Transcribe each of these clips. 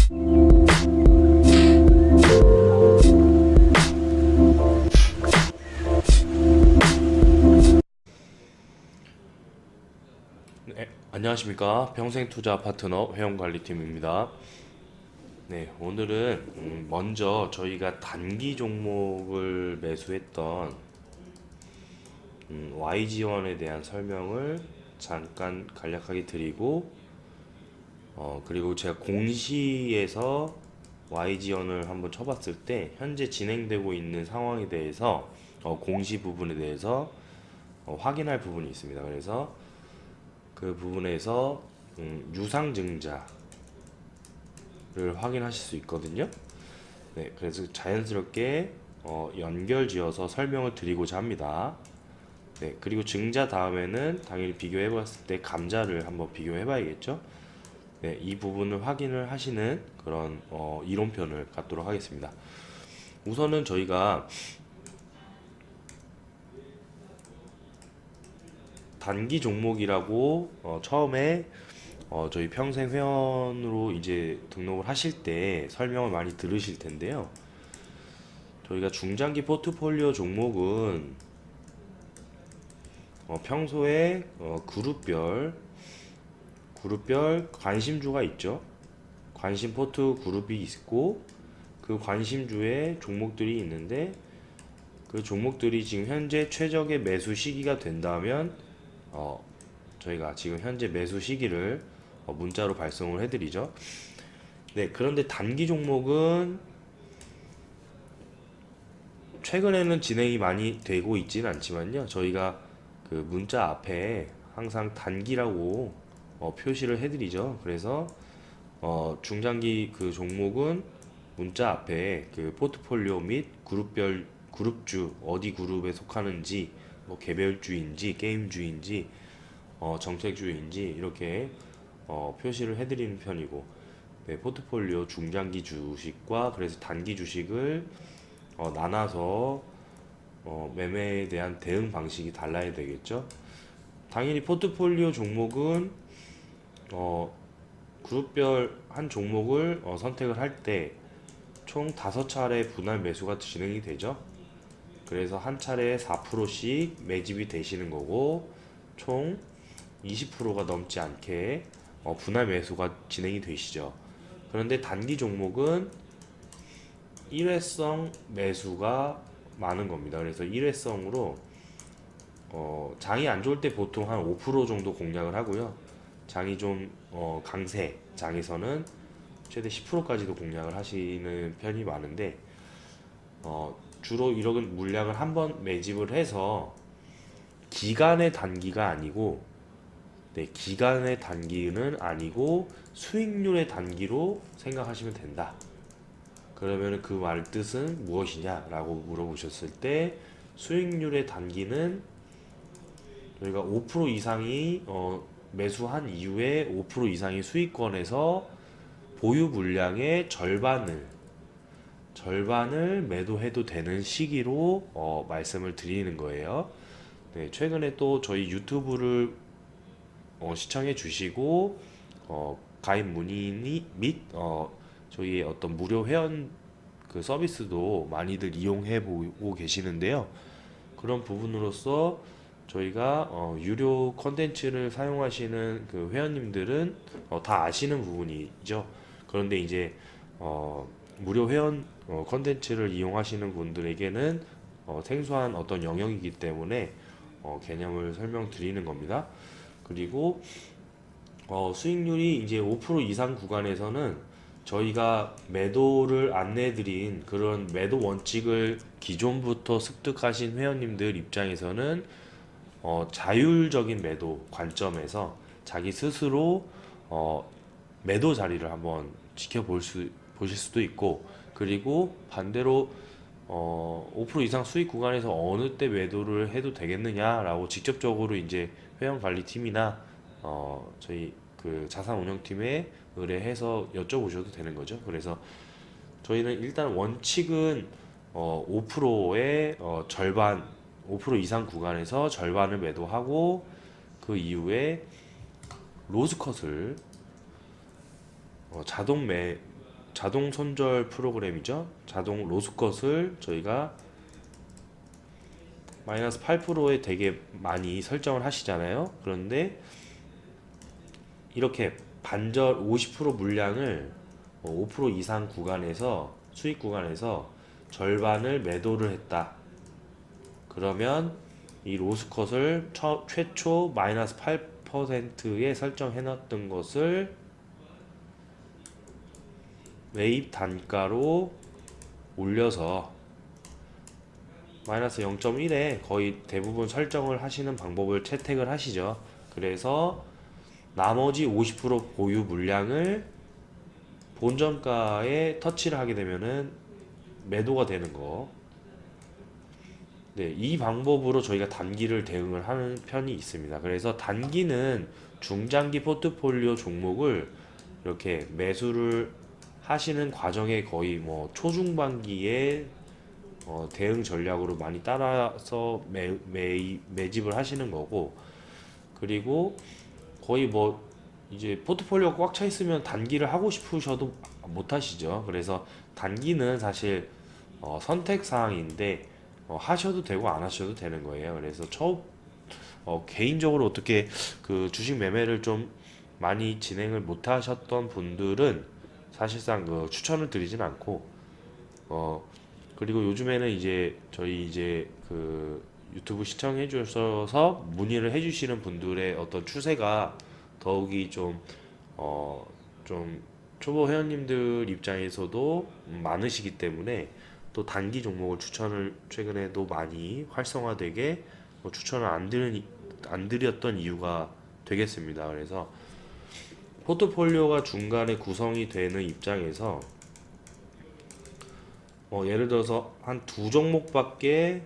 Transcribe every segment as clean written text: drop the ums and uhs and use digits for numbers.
네, 안녕하십니까. 평생투자 파트너 회원관리팀입니다. 네, 오늘은 먼저 저희가 단기 종목을 매수했던 YG원에 대한 설명을 잠깐 간략하게 드리고, 그리고 제가 공시에서 YG원을 한번 쳐봤을 때 현재 진행되고 있는 상황에 대해서 공시 부분에 대해서 확인할 부분이 있습니다. 그래서 그 부분에서 유상증자를 확인하실 수 있거든요. 네, 그래서 자연스럽게 연결지어서 설명을 드리고자 합니다. 네, 그리고 증자 다음에는 당연히 비교해 봤을 때 감자를 한번 비교해 봐야겠죠. 네, 이 부분을 확인을 하시는 그런 이론편을 갖도록 하겠습니다. 우선은 저희가 단기 종목이라고 처음에 저희 평생 회원으로 이제 등록을 하실 때 설명을 많이 들으실 텐데요. 저희가 중장기 포트폴리오 종목은 평소에 그룹별 관심주가 있죠. 관심 포트 그룹이 있고 그 관심주의 종목들이 있는데 그 종목들이 지금 현재 최적의 매수 시기가 된다면 저희가 지금 현재 매수 시기를 문자로 발송을 해드리죠. 네, 그런데 단기 종목은 최근에는 진행이 많이 되고 있지는 않지만요. 저희가 그 문자 앞에 항상 단기라고 표시를 해드리죠. 그래서 중장기 그 종목은 문자 앞에 그 포트폴리오 및 그룹주 어디 그룹에 속하는지 뭐 개별주인지 게임주인지 정책주인지 이렇게 표시를 해드리는 편이고, 네, 포트폴리오 중장기 주식과 그래서 단기 주식을 나눠서 매매에 대한 대응 방식이 달라야 되겠죠. 당연히 포트폴리오 종목은 그룹별 한 종목을 선택을 할 때 총 5차례 분할 매수가 진행이 되죠. 그래서 한 차례에 4%씩 매집이 되시는 거고 총 20%가 넘지 않게 분할 매수가 진행이 되시죠. 그런데 단기 종목은 일회성 매수가 많은 겁니다. 그래서 일회성으로 장이 안 좋을 때 보통 한 5% 정도 공략을 하고요. 장이 좀 강세 장에서는 최대 10%까지도 공략을 하시는 편이 많은데 주로 이런 물량을 한번 매집을 해서 기간의 단기가 아니고, 네, 기간의 단기는 아니고 수익률의 단기로 생각하시면 된다. 그러면 그 말 뜻은 무엇이냐라고 물어보셨을 때 수익률의 단기는 저희가 5% 이상이 매수한 이후에 5% 이상의 수익권에서 보유 물량의 절반을 매도해도 되는 시기로 말씀을 드리는 거예요. 네, 최근에 또 저희 유튜브를 시청해 주시고 가입 문의 및 저희의 어떤 무료 회원 그 서비스도 많이들 이용해 보고 계시는데요. 그런 부분으로서 저희가 유료 컨텐츠를 사용하시는 그 회원님들은 다 아시는 부분이죠. 그런데 이제 무료 회원 컨텐츠를 이용하시는 분들에게는 생소한 어떤 영역이기 때문에 개념을 설명드리는 겁니다. 그리고 수익률이 이제 5% 이상 구간에서는 저희가 매도를 안내드린 그런 매도 원칙을 기존부터 습득하신 회원님들 입장에서는 자율적인 매도 관점에서 자기 스스로 매도 자리를 한번 보실 수도 있고, 그리고 반대로 5% 이상 수익 구간에서 어느 때 매도를 해도 되겠느냐라고 직접적으로 이제 회원관리팀이나 저희 그 자산운용팀에 의뢰해서 여쭤보셔도 되는 거죠. 그래서 저희는 일단 원칙은 5%의 절반, 5% 이상 구간에서 절반을 매도하고 그 이후에 로스컷을 자동 자동 손절 프로그램이죠. 자동 로스컷을 저희가 마이너스 8%에 되게 많이 설정을 하시잖아요. 그런데 이렇게 반절 50% 물량을 5% 이상 구간에서 수익 구간에서 절반을 매도를 했다. 그러면 이 로스컷을 최초 마이너스 8%에 설정해 놨던 것을 매입 단가로 올려서 마이너스 0.1에 거의 대부분 설정을 하시는 방법을 채택을 하시죠. 그래서 나머지 50% 보유 물량을 본전가에 터치를 하게 되면은 매도가 되는 거. 네, 이 방법으로 저희가 단기를 대응을 하는 편이 있습니다. 그래서 단기는 중장기 포트폴리오 종목을 이렇게 매수를 하시는 과정에 거의 뭐 초중반기에 대응 전략으로 많이 따라서 매집을 하시는 거고, 그리고 거의 뭐 이제 포트폴리오가 꽉 차 있으면 단기를 하고 싶으셔도 못 하시죠. 그래서 단기는 사실 선택 사항인데 하셔도 되고 안 하셔도 되는 거예요. 그래서 개인적으로 어떻게 그 주식 매매를 좀 많이 진행을 못 하셨던 분들은 사실상 추천을 드리진 않고, 어 그리고 요즘에는 이제 저희 이제 그 유튜브 시청해 주셔서 문의를 해 주시는 분들의 어떤 추세가 더욱이 좀 초보 회원님들 입장에서도 많으시기 때문에 또 단기 종목을 추천을 최근에도 많이 활성화되게 추천을 안 드렸던 이유가 되겠습니다. 그래서 포트폴리오가 중간에 구성이 되는 입장에서 예를 들어서 한 두 종목밖에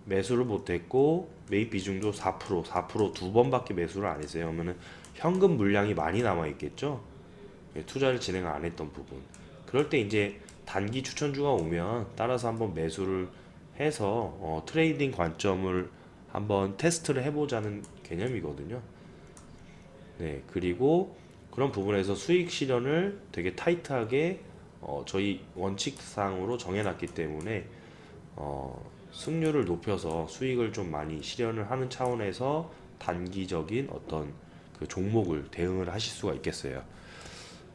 매수를 못했고 매입 비중도 4%두 번밖에 매수를 안 했어요. 그러면은 현금 물량이 많이 남아 있겠죠. 투자를 진행 안 했던 부분. 그럴 때 이제 단기 추천주가 오면 따라서 한번 매수를 해서 트레이딩 관점을 한번 테스트를 해보자는 개념이거든요. 네, 그리고 그런 부분에서 수익 실현을 되게 타이트하게 저희 원칙상으로 정해놨기 때문에 승률을 높여서 수익을 좀 많이 실현을 하는 차원에서 단기적인 어떤 그 종목을 대응을 하실 수가 있겠어요.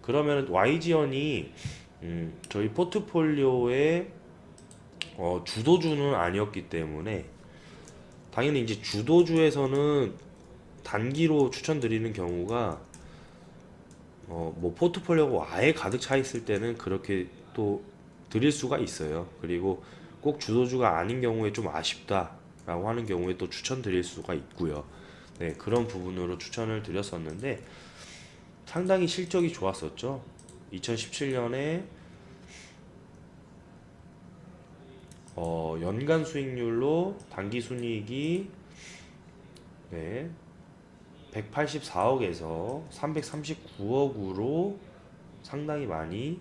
그러면 YGN이 저희 포트폴리오의 주도주는 아니었기 때문에 당연히 이제 주도주에서는 단기로 추천드리는 경우가 뭐 포트폴리오가 아예 가득 차 있을 때는 그렇게 또 드릴 수가 있어요. 그리고 꼭 주도주가 아닌 경우에 좀 아쉽다라고 하는 경우에 또 추천드릴 수가 있고요. 네, 그런 부분으로 추천을 드렸었는데 상당히 실적이 좋았었죠. 2017년에 연간 수익률로 단기 순이익이 네, 184억에서 339억으로 상당히 많이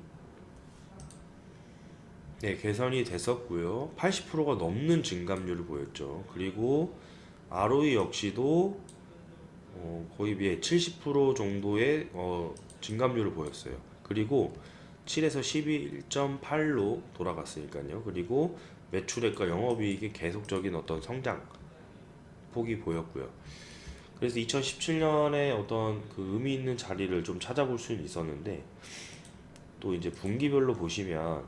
개선이 됐었고요. 80%가 넘는 증감률을 보였죠. 그리고 ROE 역시도 거의 비해 70% 정도의 증감률을 보였어요. 그리고 7에서 11.8로 돌아갔으니까요. 그리고 매출액과 영업이익의 계속적인 어떤 성장 폭이 보였고요. 그래서 2017년에 어떤 그 의미 있는 자리를 좀 찾아볼 수는 있었는데 또 이제 분기별로 보시면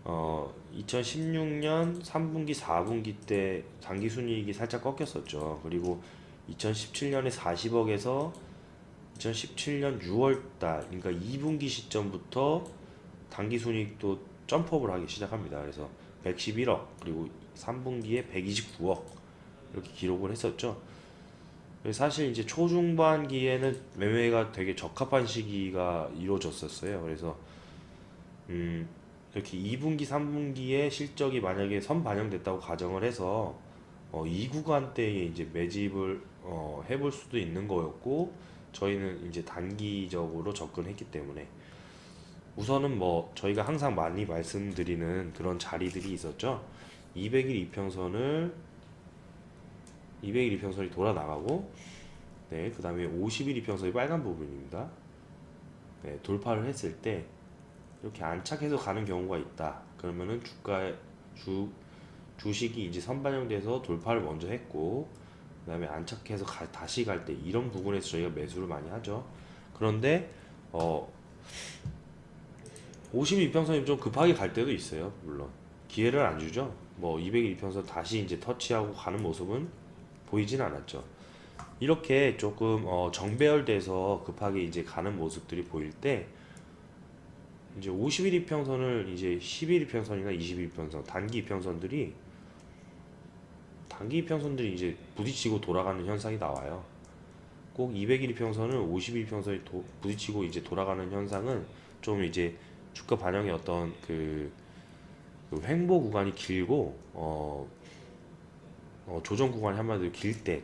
2016년 3분기, 4분기 때 당기순이익이 살짝 꺾였었죠. 그리고 2017년에 40억에서 2017년 6월달, 그러니까 2분기 시점부터 당기순이익도 점프업을 하기 시작합니다. 그래서 111억, 그리고 3분기에 129억 이렇게 기록을 했었죠. 사실 이제 초중반기에는 매매가 되게 적합한 시기가 이루어졌었어요. 그래서 이렇게 2분기, 3분기에 실적이 만약에 선반영됐다고 가정을 해서 이 구간대에 이제 매집을 해볼 수도 있는 거였고 저희는 이제 단기적으로 접근했기 때문에 우선은 뭐 저희가 항상 많이 말씀드리는 그런 자리들이 있었죠. 200일 이평선이 돌아 나가고 네, 그 다음에 50일 이평선이 빨간 부분입니다. 네, 돌파를 했을 때 이렇게 안착해서 가는 경우가 있다. 그러면은 주식이 이제 선반영돼서 돌파를 먼저 했고, 그다음에 안착해서 다시 갈 때 이런 부분에서 저희가 매수를 많이 하죠. 그런데 어 52평선이 좀 급하게 갈 때도 있어요. 물론 기회를 안 주죠. 뭐 201평선 다시 이제 터치하고 가는 모습은 보이진 않았죠. 이렇게 조금 정배열돼서 급하게 이제 가는 모습들이 보일 때 이제 51 이평선을 이제 11 이평선이나 21 이평선 단기 이평선들이 이제 부딪히고 돌아가는 현상이 나와요. 꼭 201 이평선은 51 이평선이 부딪히고 이제 돌아가는 현상은 좀 이제 주가 반영의 어떤 그 횡보 구간이 길고 조정 구간이 한마디로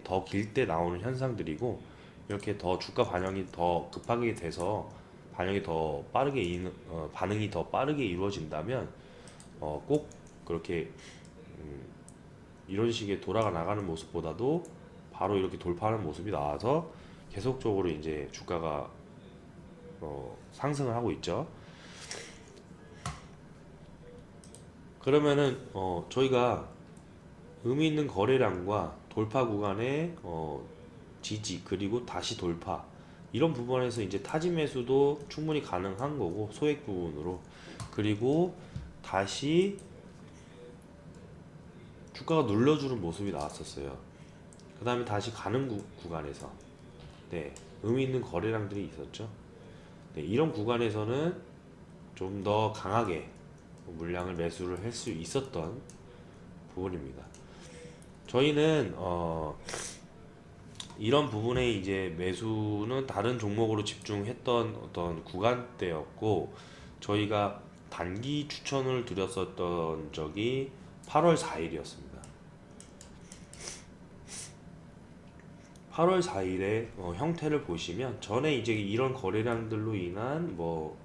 더 길 때 나오는 현상들이고, 이렇게 더 주가 반영이 더 급하게 돼서 반응이 더 빠르게 이루어진다면 꼭 그렇게 이런 식의 돌아가 나가는 모습보다도 바로 이렇게 돌파하는 모습이 나와서 계속적으로 이제 주가가 상승을 하고 있죠. 그러면은 저희가 의미 있는 거래량과 돌파 구간의 지지 그리고 다시 돌파, 이런 부분에서 이제 타지 매수도 충분히 가능한 거고, 소액 부분으로. 그리고 다시 주가가 눌러주는 모습이 나왔었어요. 그 다음에 다시 가는 구간에서 네, 의미 있는 거래량들이 있었죠. 네, 이런 구간에서는 좀 더 강하게 물량을 매수를 할 수 있었던 부분입니다. 저희는 이런 부분에 이제 매수는 다른 종목으로 집중했던 어떤 구간대였고, 저희가 단기 추천을 드렸었던 적이 8월 4일이었습니다. 8월 4일에 형태를 보시면, 전에 이제 이런 거래량들로 인한 뭐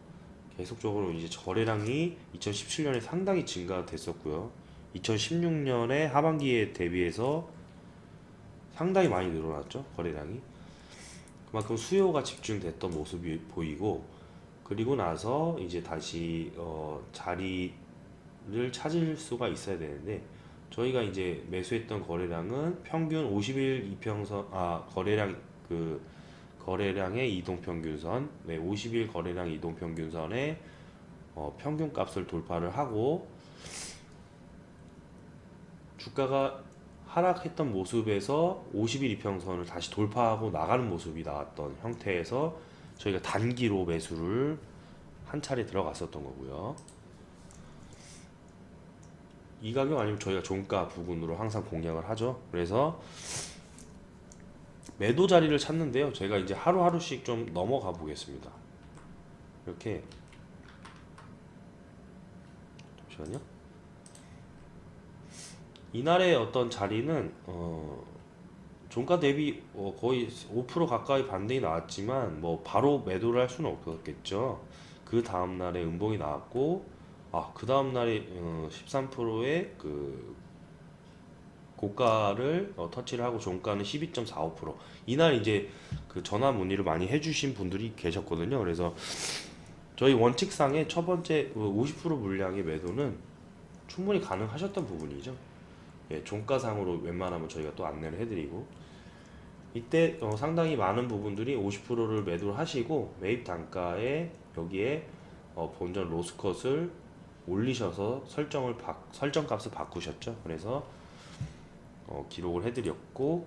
계속적으로 이제 거래량이 2017년에 상당히 증가됐었고요. 2016년에 하반기에 대비해서 상당히 많이 늘어났죠, 거래량이. 그만큼 수요가 집중됐던 모습이 보이고, 그리고 나서 이제 다시 자리를 찾을 수가 있어야 되는데, 저희가 이제 매수했던 거래량은 평균 50일 이평선 거래량의 이동평균선, 네, 50일 거래량 이동평균선의 평균값을 돌파를 하고, 주가가 하락했던 모습에서 50일 이평선을 다시 돌파하고 나가는 모습이 나왔던 형태에서 저희가 단기로 매수를 한 차례 들어갔었던 거고요. 이 가격 아니면 저희가 종가 부분으로 항상 공략을 하죠. 그래서 매도 자리를 찾는데요, 제가 이제 하루하루씩 좀 넘어가 보겠습니다. 이렇게, 잠시만요. 이날의 어떤 자리는 종가 대비 거의 5% 가까이 반등이 나왔지만 뭐 바로 매도를 할 수는 없었겠죠. 그 다음날에 음봉이 나왔고, 그 다음날에 13%의 그 고가를 터치를 하고 종가는 12.45%. 이날 이제 그 전화 문의를 많이 해주신 분들이 계셨거든요. 그래서 저희 원칙상의 첫 번째 50% 물량의 매도는 충분히 가능하셨던 부분이죠. 예, 종가상으로 웬만하면 저희가 또 안내를 해드리고, 이때 상당히 많은 부분들이 50%를 매도를 하시고, 매입 단가에 여기에 본전 로스컷을 올리셔서 설정값을 바꾸셨죠. 그래서 기록을 해드렸고,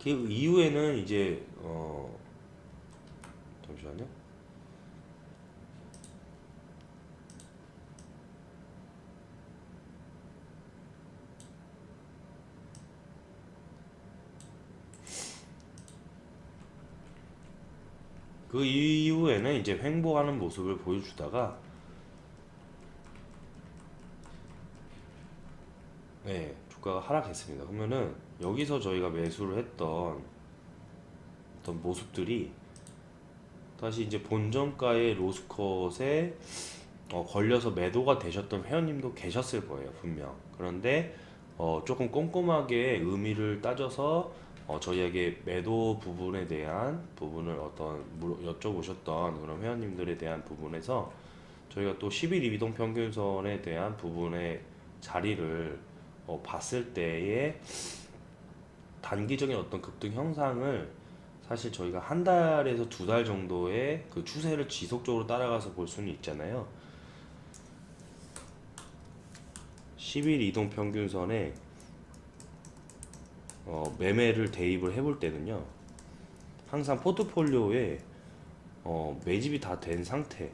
그 이후에는 이제 잠시만요. 그 이후에는 이제 횡보하는 모습을 보여주다가, 네, 주가가 하락했습니다. 그러면은 여기서 저희가 매수를 했던 어떤 모습들이 다시 이제 본전가의 로스컷에 걸려서 매도가 되셨던 회원님도 계셨을 거예요, 분명. 그런데 조금 꼼꼼하게 의미를 따져서 저희에게 매도 부분에 대한 부분을 여쭤보셨던 그런 회원님들에 대한 부분에서 저희가 또 10일 이동평균선에 대한 부분의 자리를 봤을 때에 단기적인 어떤 급등 형상을 사실 저희가 한 달에서 두 달 정도의 그 추세를 지속적으로 따라가서 볼 수는 있잖아요. 10일 이동평균선에 매매를 대입을 해볼 때는요, 항상 포트폴리오에 매집이 다 된 상태,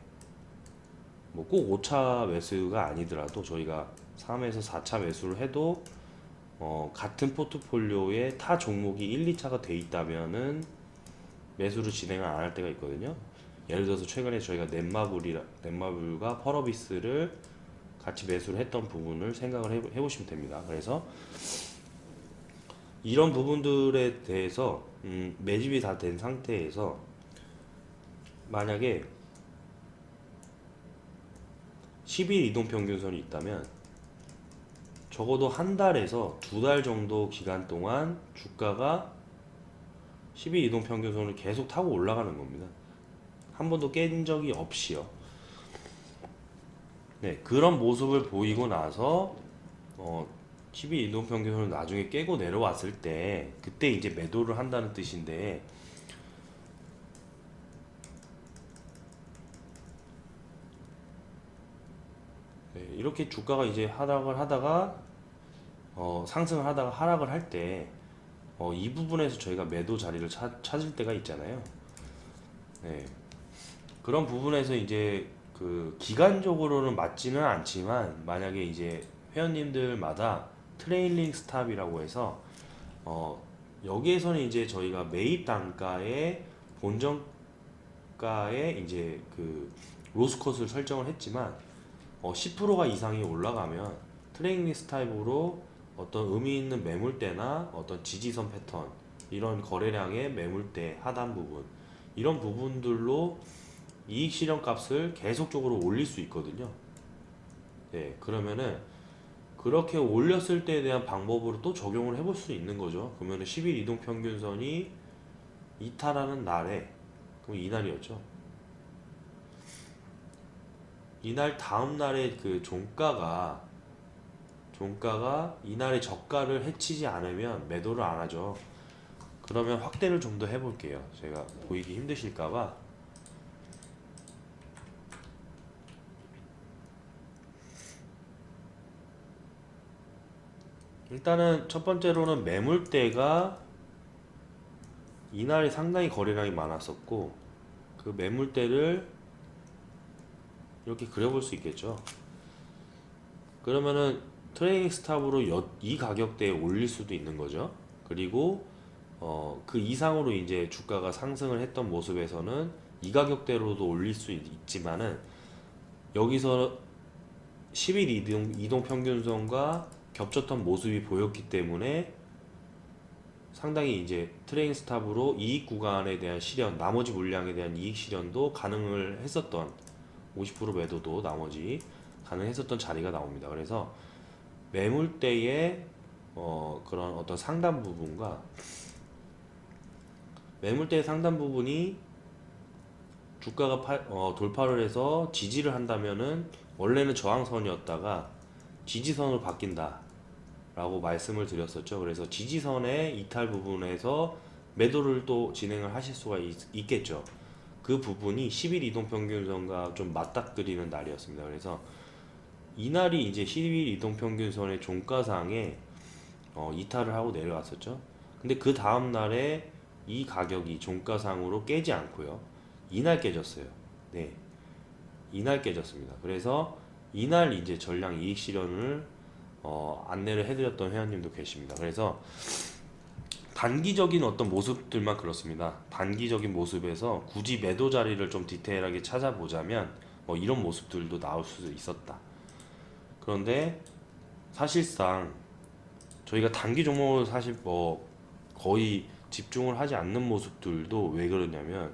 뭐 꼭 5차 매수가 아니더라도 저희가 3에서 4차 매수를 해도 같은 포트폴리오에 타 종목이 1, 2차가 돼 있다면은 매수를 진행을 안 할 때가 있거든요. 예를 들어서 최근에 저희가 넷마블과 펄어비스를 같이 매수를 했던 부분을 생각을 해보시면 됩니다. 그래서 이런 부분들에 대해서 매집이 다 된 상태에서 만약에 10일 이동평균선이 있다면 적어도 한 달에서 두 달 정도 기간 동안 주가가 10일 이동평균선을 계속 타고 올라가는 겁니다. 한 번도 깬 적이 없이요. 네, 그런 모습을 보이고 나서 10일 이동평균선을 나중에 깨고 내려왔을 때 그때 이제 매도를 한다는 뜻인데, 네, 이렇게 주가가 이제 하락을 하다가 상승을 하다가 하락을 할 때 이 부분에서 저희가 매도 자리를 찾을 때가 있잖아요. 네, 그런 부분에서 이제 그 기간적으로는 맞지는 않지만 만약에 이제 회원님들마다 트레일링 스탑이라고 해서 어 여기에서는 이제 저희가 매입 단가의 본정가에 이제 그 로스컷을 설정을 했지만 10%가 이상이 올라가면 트레일링 스탑으로 어떤 의미 있는 매물대나 어떤 지지선 패턴, 이런 거래량의 매물대 하단 부분, 이런 부분들로 이익 실현 값을 계속적으로 올릴 수 있거든요. 네, 그러면은 그렇게 올렸을 때에 대한 방법으로 또 적용을 해볼 수 있는 거죠. 그러면은 10일 이동 평균선이 이탈하는 날에, 그럼 이날이었죠. 이날 다음 날에 그 종가가 이날의 저가를 해치지 않으면 매도를 안 하죠. 그러면 확대를 좀 더 해볼게요. 제가 보이기 힘드실까봐. 일단은 첫 번째로는 매물대가 이날이 상당히 거래량이 많았었고, 그 매물대를 이렇게 그려볼 수 있겠죠. 그러면은 트레이닝 스탑으로 이 가격대에 올릴 수도 있는 거죠. 그리고 그 이상으로 이제 주가가 상승을 했던 모습에서는 이 가격대로도 올릴 수 있지만은 여기서 10일 이동 평균선과 겹쳤던 모습이 보였기 때문에 상당히 이제 트레이닝 스탑으로 이익 구간에 대한 실현, 나머지 물량에 대한 이익 실현도 가능을 했었던, 50% 매도도 나머지 가능했었던 자리가 나옵니다. 그래서 매물대의 그런 어떤 상단 부분과 매물대의 상단 부분이 주가가 돌파를 해서 지지를 한다면은 원래는 저항선이었다가 지지선으로 바뀐다 라고 말씀을 드렸었죠. 그래서 지지선의 이탈 부분에서 매도를 또 진행을 하실 수가 있겠죠. 그 부분이 10일 이동평균선과 좀 맞닥뜨리는 날이었습니다. 그래서 이날이 이제 10일 이동평균선의 종가상에 이탈을 하고 내려왔었죠. 근데 그 다음 날에 이 가격이 종가상으로 깨지 않고요, 이날 깨졌어요. 네, 이날 깨졌습니다. 그래서 이날 이제 전량 이익 실현을 안내를 해드렸던 회원님도 계십니다. 그래서 단기적인 어떤 모습들만 그렇습니다. 단기적인 모습에서 굳이 매도 자리를 좀 디테일하게 찾아보자면 뭐 이런 모습들도 나올 수 있었다. 그런데 사실상 저희가 단기 종목을 사실 뭐 거의 집중을 하지 않는 모습들도 왜 그러냐면,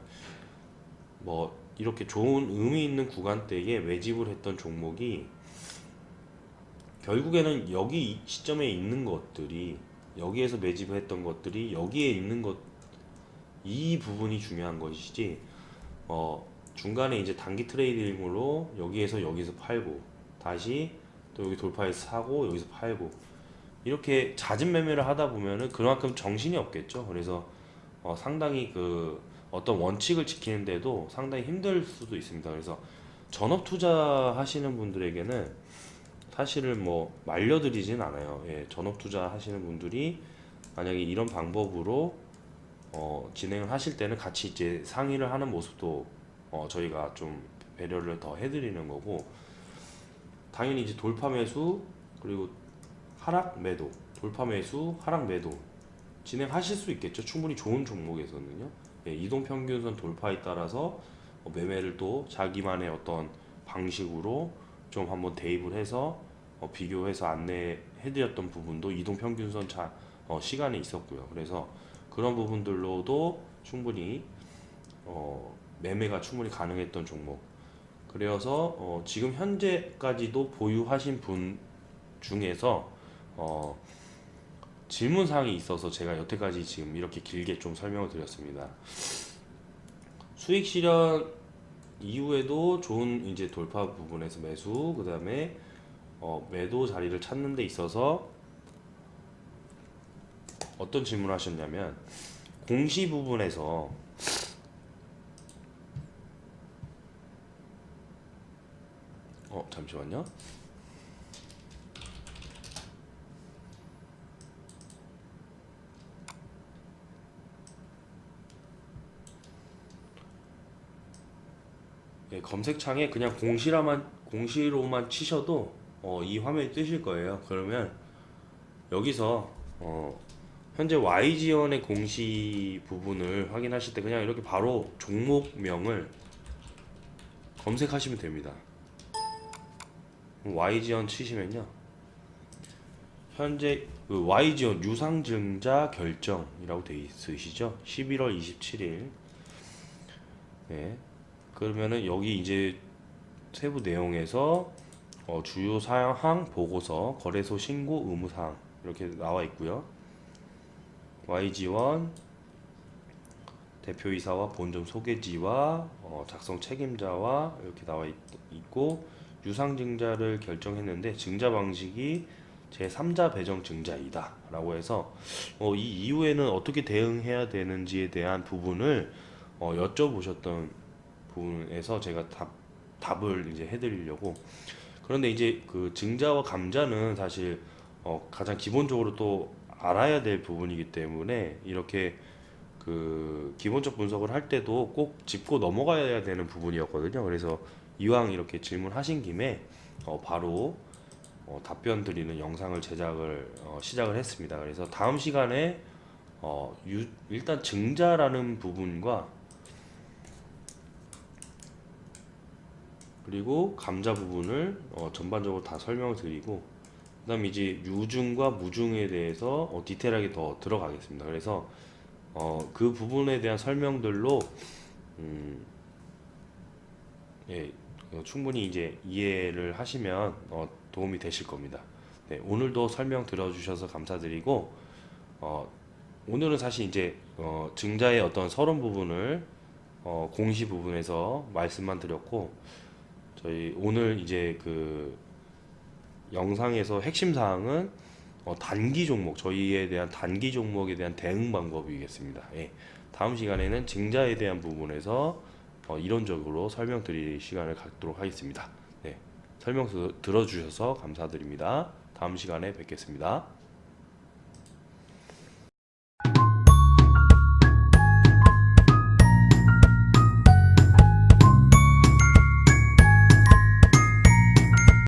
뭐 이렇게 좋은 의미 있는 구간대에 매집을 했던 종목이 결국에는 여기 시점에 있는 것들이, 여기에서 매집을 했던 것들이 여기에 있는 것, 이 부분이 중요한 것이지 중간에 이제 단기 트레이딩으로 여기서 팔고 다시 또 여기 돌파해서 사고 여기서 팔고 이렇게 잦은 매매를 하다 보면은 그만큼 정신이 없겠죠. 그래서 상당히 그 어떤 원칙을 지키는데도 상당히 힘들 수도 있습니다. 그래서 전업 투자 하시는 분들에게는 사실은 뭐 말려드리진 않아요. 예, 전업 투자 하시는 분들이 만약에 이런 방법으로 진행을 하실 때는 같이 이제 상의를 하는 모습도 저희가 좀 배려를 더 해드리는 거고, 당연히 이제 돌파 매수 그리고 하락 매도, 돌파 매수 하락 매도 진행하실 수 있겠죠. 충분히 좋은 종목에서는요. 예, 이동 평균선 돌파에 따라서 매매를 또 자기만의 어떤 방식으로 좀 한번 대입을 해서 비교해서 안내해드렸던 부분도 이동 평균선 시간에 있었고요. 그래서 그런 부분들로도 충분히 매매가 충분히 가능했던 종목. 그래서 지금 현재까지도 보유하신 분 중에서 질문 사항이 있어서 제가 여태까지 지금 이렇게 길게 좀 설명을 드렸습니다. 수익 실현 이후에도 좋은 이제 돌파 부분에서 매수, 그 다음에 매도 자리를 찾는 데 있어서 어떤 질문을 하셨냐면, 공시 부분에서 잠시만요. 예, 검색창에 그냥 공시로만 치셔도 이 화면이 뜨실 거예요. 그러면 여기서 현재 YG원의 공시 부분을 확인하실 때 그냥 이렇게 바로 종목명을 검색하시면 됩니다. YG원 치시면요, 현재 그 YG원 유상증자 결정이라고 돼 있으시죠? 11월 27일. 네. 그러면은 여기 이제 세부 내용에서 주요 사항 보고서, 거래소 신고 의무사항 이렇게 나와 있고요. YG원 대표이사와 본점 소개지와 작성 책임자와 이렇게 나와 있고, 유상증자를 결정했는데 증자 방식이 제3자 배정 증자이다 라고 해서 이 이후에는 어떻게 대응해야 되는지에 대한 부분을 여쭤보셨던 부분에서 제가 답을 이제 해드리려고. 그런데 이제 그 증자와 감자는 사실 가장 기본적으로 또 알아야 될 부분이기 때문에 이렇게 그 기본적 분석을 할 때도 꼭 짚고 넘어가야 되는 부분이었거든요. 그래서 이왕 이렇게 질문하신 김에 바로 답변 드리는 영상을 제작을 시작을 했습니다. 그래서 다음 시간에 일단 증자라는 부분과 그리고 감자 부분을 전반적으로 다 설명을 드리고, 그 다음에 이제 유증과 무증에 대해서 디테일하게 더 들어가겠습니다. 그래서 그 부분에 대한 설명들로 예, 충분히 이제 이해를 하시면 도움이 되실 겁니다. 네, 오늘도 설명 들어주셔서 감사드리고, 오늘은 사실 이제 증자의 어떤 서론 부분을 공시 부분에서 말씀만 드렸고, 저희 오늘 이제 그 영상에서 핵심 사항은 단기 종목, 저희에 대한 단기 종목에 대한 대응 방법이겠습니다. 예, 다음 시간에는 증자에 대한 부분에서 이론적으로 설명드릴 시간을 갖도록 하겠습니다. 네, 설명 들어주셔서 감사드립니다. 다음 시간에 뵙겠습니다.